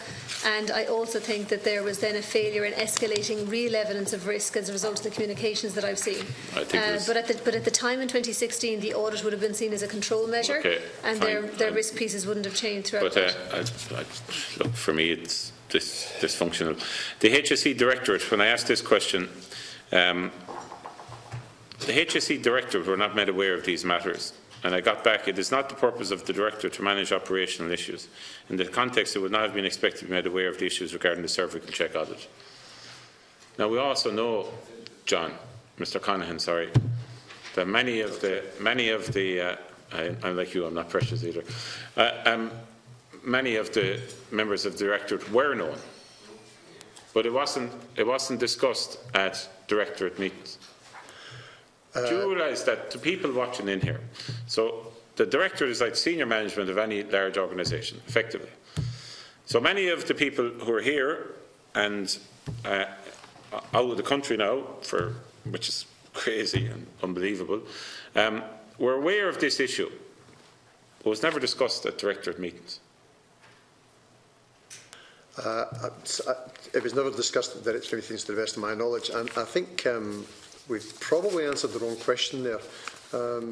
And I also think that there was then a failure in escalating real evidence of risk as a result of the communications that I've seen. But at the time in 2016, the audit would have been seen as a control measure, okay, and their risk pieces wouldn't have changed throughout. But look, for me, it's dysfunctional. The HSE Directorate, when I asked this question, the HSE Directorate were not made aware of these matters. And I got back, it is not the purpose of the Director to manage operational issues. In the context, it would not have been expected to be made aware of the issues regarding the cervical check audit. Now, we also know, John, Mr. Conahan, sorry, that many of the I'm like you, I'm not precious either, many of the members of the Directorate were known, but it wasn't discussed at Directorate meetings. Do you realise that to people watching in here, so the Directorate is like senior management of any large organisation, effectively. So many of the people who are here and out of the country now, which is crazy and unbelievable, were aware of this issue. It was never discussed at Directorate meetings. It was never discussed at Directorate meetings to the best of my knowledge, and I think we've probably answered the wrong question there,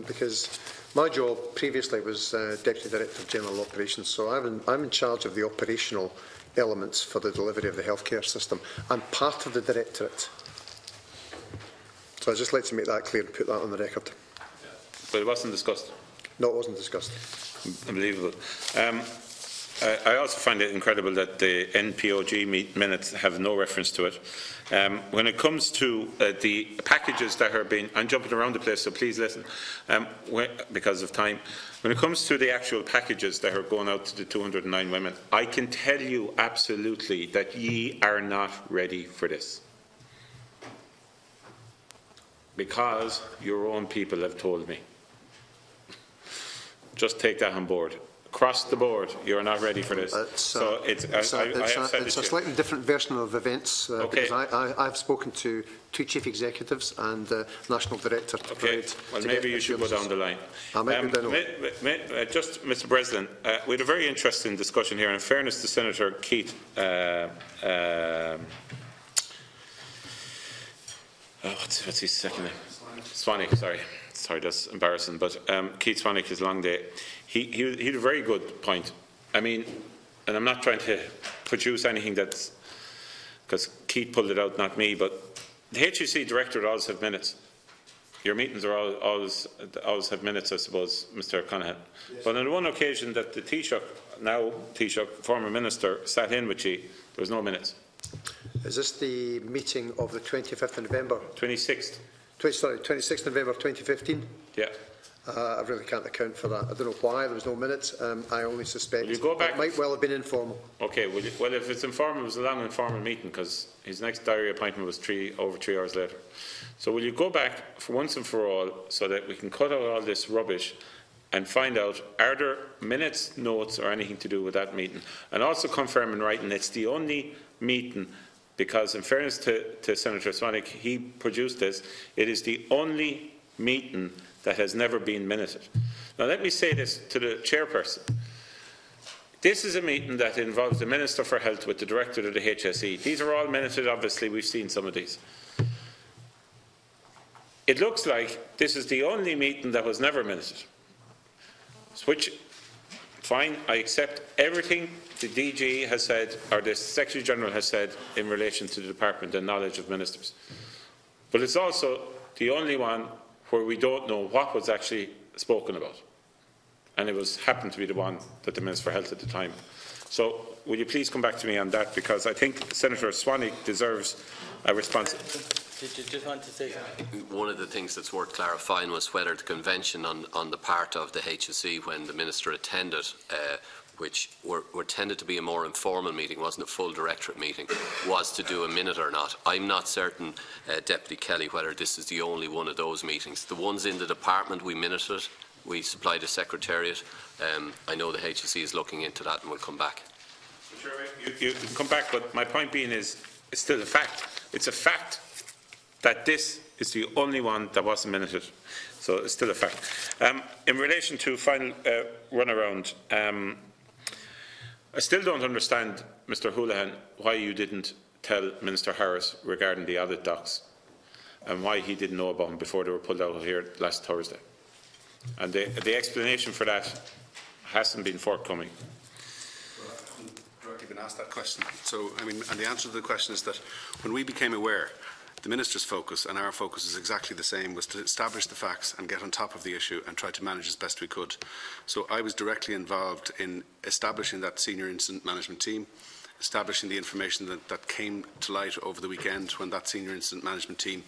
because my job previously was Deputy Director of General Operations, so I'm in charge of the operational elements for the delivery of the healthcare system. I'm part of the Directorate. So I'd just like to make that clear and put that on the record. But it wasn't discussed? No, it wasn't discussed. Unbelievable. I also find it incredible that the NPOG minutes have no reference to it. When it comes to the packages that are being, I'm jumping around the place, so please listen, because of time. When it comes to the actual packages that are going out to the 209 women, I can tell you absolutely that ye are not ready for this. Because your own people have told me. Just take that on board. Across the board, you're not ready for this. It's a slightly different version of events, because I've spoken to two chief executives and the national director. Okay, well, maybe you should go down the line. Just, Mr. President, we had a very interesting discussion here, and in fairness to Senator Keith, what's his second name? Swanwick, sorry. sorry, that's embarrassing, but Keith Swanick, his long day, he had a very good point. I mean, and I'm not trying to produce anything that's, because Keith pulled it out, not me, but the HUC director always have minutes. Your meetings are always have minutes, I suppose, Mr. Conahan. Yes. But on one occasion that the Taoiseach, now Taoiseach, former minister, sat in with you, there was no minutes. Is this the meeting of the 25th of November? 26th. 26th November 2015? Yeah. I really can't account for that. I don't know why there was no minutes. I only suspect will you go back? It might well have been informal. Okay, well, if it's informal, it was a long informal meeting because his next diary appointment was over 3 hours later. So will you go back for once and for all so that we can cut out all this rubbish and find out, are there minutes, notes or anything to do with that meeting? And also confirm in writing it's the only meeting, because in fairness to Senator Swanick, he produced this, it is the only meeting that has never been minuted. Now let me say this to the chairperson. This is a meeting that involves the Minister for Health with the Director of the HSE. These are all minuted, obviously, we've seen some of these. It looks like this is the only meeting that was never minuted. Which, fine, I accept everything the DG has said, or the Secretary General has said in relation to the Department and knowledge of ministers. But it's also the only one where we don't know what was actually spoken about. And it happened to be the one that the Minister for Health at the time. So will you please come back to me on that, because I think Senator Swanick deserves a response. Did you just want to say something? One of the things that's worth clarifying was whether the convention on the part of the HSE when the Minister attended, which were tended to be a more informal meeting, wasn't a full directorate meeting, was to do a minute or not. I'm not certain, Deputy Kelly, whether this is the only one of those meetings. The ones in the department, we minuted, we supplied a secretariat. I know the HSE is looking into that and will come back. Sure, you can come back, but my point being is, it's still a fact. It's a fact that this is the only one that wasn't minuted. So it's still a fact. In relation to final runaround, I still don't understand, Mr. Houlihan, why you didn't tell Minister Harris regarding the audit docs and why he didn't know about them before they were pulled out of here last Thursday. And the explanation for that hasn't been forthcoming. Well, I haven't directly been asked that question. So, I mean, and the answer to the question is that when we became aware, the Minister's focus and our focus is exactly the same, was to establish the facts and get on top of the issue and try to manage as best we could. So I was directly involved in establishing that senior incident management team, establishing the information that came to light over the weekend when that senior incident management team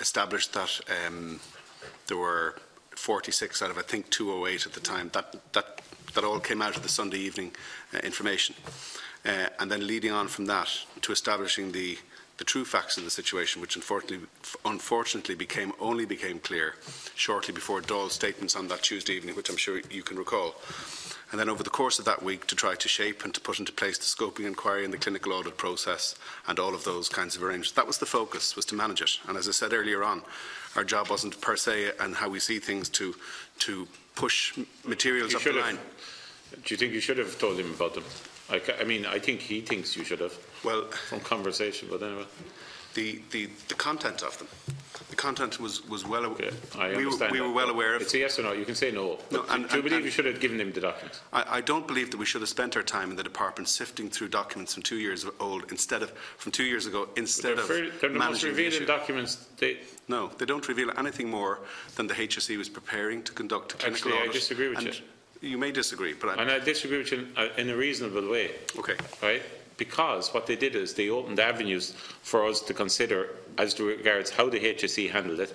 established that there were 46 out of, I think, 208 at the time. That all came out of the Sunday evening information. And then leading on from that to establishing the true facts of the situation, which unfortunately only became clear shortly before Dáil's statements on that Tuesday evening, which I'm sure you can recall. And then over the course of that week to try to shape and to put into place the scoping inquiry and the clinical audit process and all of those kinds of arrangements. That was the focus, was to manage it. And as I said earlier on, our job wasn't per se and how we see things to push materials up the line. Do you think you should have told him about them? I mean, I think he thinks you should have. Well, some conversation, but anyway. The content of them. The content was well aware. Okay, we were well aware of. It's a yes or no. You can say no. Do you believe you should have given him the documents? I don't believe that we should have spent our time in the department sifting through documents from 2 years old instead of from 2 years ago. Instead of they're the most revealing documents. No, they don't reveal anything more than the HSE was preparing to conduct a clinical audit. I disagree with you. You may disagree, but I disagree with you in a reasonable way. Okay. Right? Because what they did is they opened avenues for us to consider as to regards how the HSE handled it,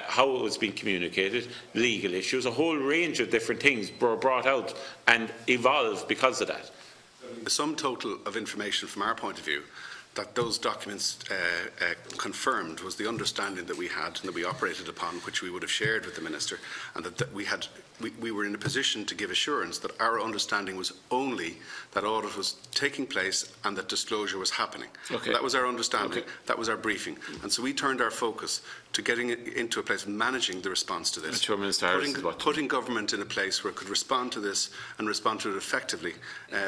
how it was being communicated, legal issues, a whole range of different things were brought out and evolved because of that. The sum total of information from our point of view that those documents confirmed was the understanding that we had and that we operated upon, which we would have shared with the Minister, and that we were in a position to give assurance that our understanding was only that audit was taking place and that disclosure was happening. Okay. That was our understanding, okay. That was our briefing. And so we turned our focus to getting it into a place of managing the response to this, putting government in a place where it could respond to this and respond to it effectively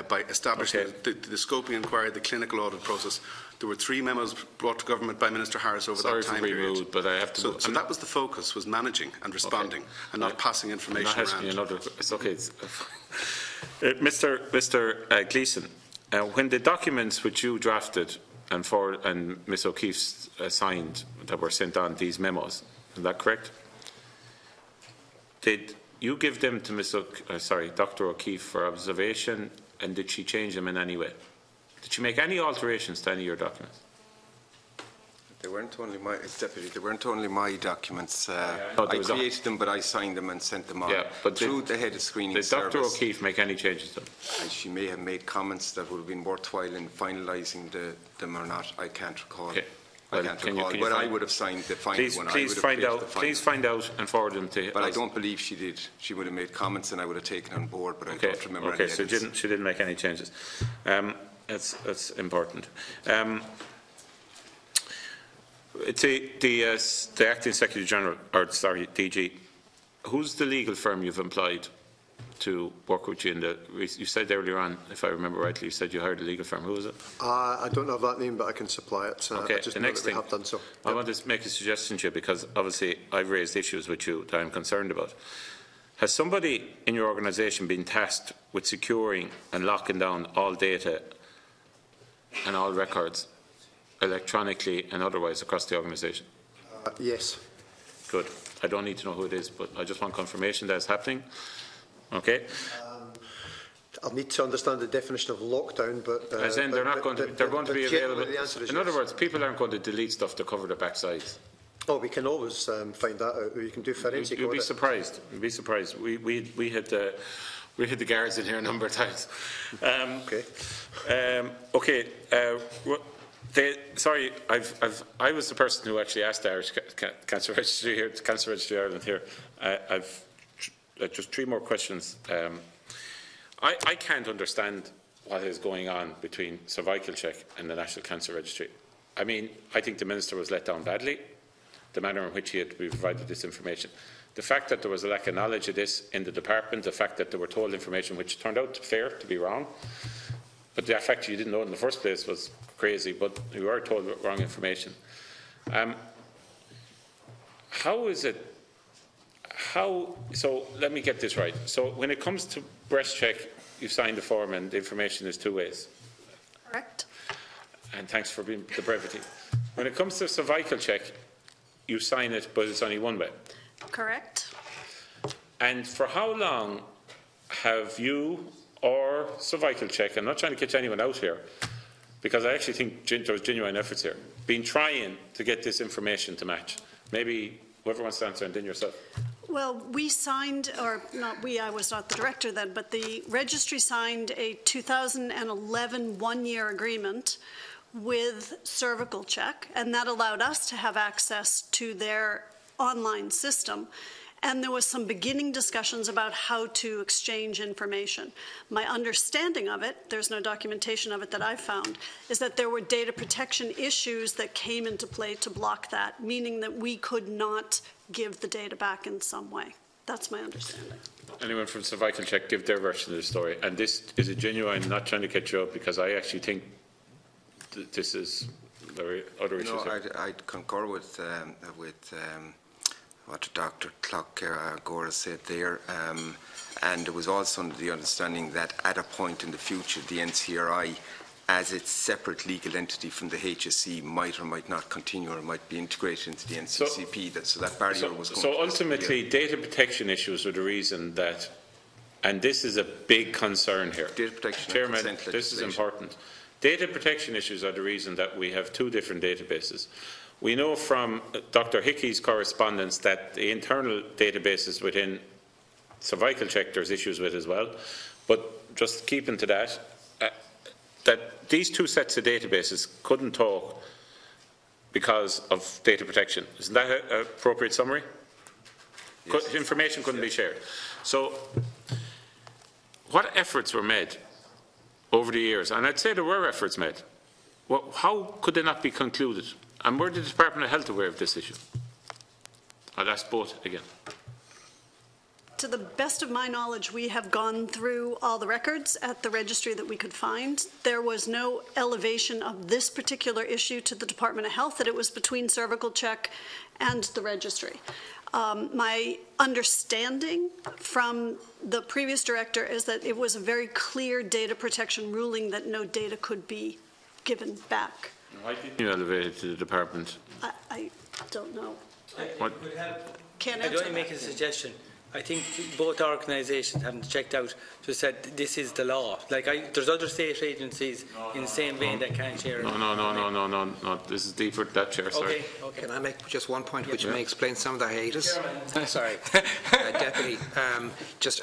by establishing the scoping inquiry, the clinical audit process, There were 3 memos brought to government by Minister Harris over that time period. Rude, but I have to. So that was the focus, was managing and responding, and not passing information around. It's okay. Mr. Gleeson, when the documents which you drafted and Ms. O'Keefe signed that were sent on, these memos, is that correct? Did you give them to Dr. O'Keefe for observation, and did she change them in any way? Did she make any alterations to any of your documents? They weren't only my deputy. They weren't only my documents. I created them, but I signed them and sent them on. Yeah, but through the head of screening service. Did Dr. O'Keefe make any changes to them? And she may have made comments that would have been worthwhile in finalising them or not. I can't recall. Okay. Well, I can't recall. But I would have signed the final one. Please find out and forward them to. But I don't believe she did. She would have made comments, and I would have taken on board. But I don't remember. Okay, any so she didn't make any changes. That's important. The acting Secretary General, DG, who's the legal firm you've employed to work with you in the? You said earlier on, if I remember rightly, you said you hired a legal firm. Who is it? I don't have that name, but I can supply it. Okay. I just the know next that we thing have done so. I want to make a suggestion to you, because obviously I've raised issues with you that I'm concerned about. Has somebody in your organisation been tasked with securing and locking down all data and all records, electronically and otherwise, across the organisation? Yes. Good. I don't need to know who it is, but I just want confirmation that it's happening. Okay. I'll need to understand the definition of lockdown, but as in they're not going to. They're going to be available. In other yes. words, people aren't going to delete stuff to cover their backsides. Oh, we can always find that out. You can do forensic. You'll be surprised. You'll be surprised. We had the guards in here a number of times. Okay. Sorry, I was the person who actually asked the Irish Cancer Registry here, Cancer Registry Ireland here. I've just 3 more questions. I can't understand what is going on between cervicalcheck and the National Cancer Registry. I mean, I think the Minister was let down badly, the manner in which he had provided this information. The fact that there was a lack of knowledge of this in the department, the fact that they were told information which turned out fair to be wrong, but the fact you didn't know it in the first place was crazy, but you were told wrong information. How is it? So let me get this right. So when it comes to breast check, you've signed the form and the information is 2 ways. Correct. And thanks for being the brevity. When it comes to cervical check, you sign it, but it's only 1 way. Correct. And for how long have you or cervical check, I'm not trying to catch anyone out here, because I actually think there's genuine efforts here, been trying to get this information to match? Maybe whoever wants to answer, and then yourself. Well, we signed, or not we, I was not the director then, but the registry signed a 2011 one-year agreement with cervical check, and that allowed us to have access to their online system. And there was some beginning discussions about how to exchange information. My understanding of it, there's no documentation of it that I've found, is that there were data protection issues that came into play to block that, meaning that we could not give the data back in some way. That's my understanding. Anyone from cervical check give their version of the story. And this is a genuine, not trying to catch you up, because I actually think this is very other issues. No, I'd concur with what Dr. Gora said there, and there was also under the understanding that at a point in the future the NCRI, as its separate legal entity from the HSE, might or might not continue or might be integrated into the NCCP. So that barrier was going to ultimately, data protection issues were the reason that, and this is a big concern here. Data protection, Chairman, this is important. Data protection issues are the reason that we have 2 different databases. We know from Dr. Hickey's correspondence that the internal databases within cervical check there's issues with as well. But just keeping to that, that these 2 sets of databases couldn't talk because of data protection. Isn't that an appropriate summary? Yes. Information couldn't be shared. So what efforts were made over the years? And I'd say there were efforts made. Well, how could they not be concluded? And were the Department of Health aware of this issue? I'll ask both again. to the best of my knowledge, we have gone through all the records at the registry that we could find. There was no elevation of this particular issue to the Department of Health, that it was between cervicalcheck and the registry. My understanding from the previous director is that it was a very clear data protection ruling that no data could be given back. Why didn't you elevate it to the department? I don't know. What? Can't I'd answer only make a that. suggestion. I think both organisations haven't checked out, just said this is the law. Like there's other state agencies in the same vein that can't share it. No. This is deeper than that, Chair. Sorry. Okay. Can I make just one point which may explain some of the hiatus? Sorry, Deputy. Just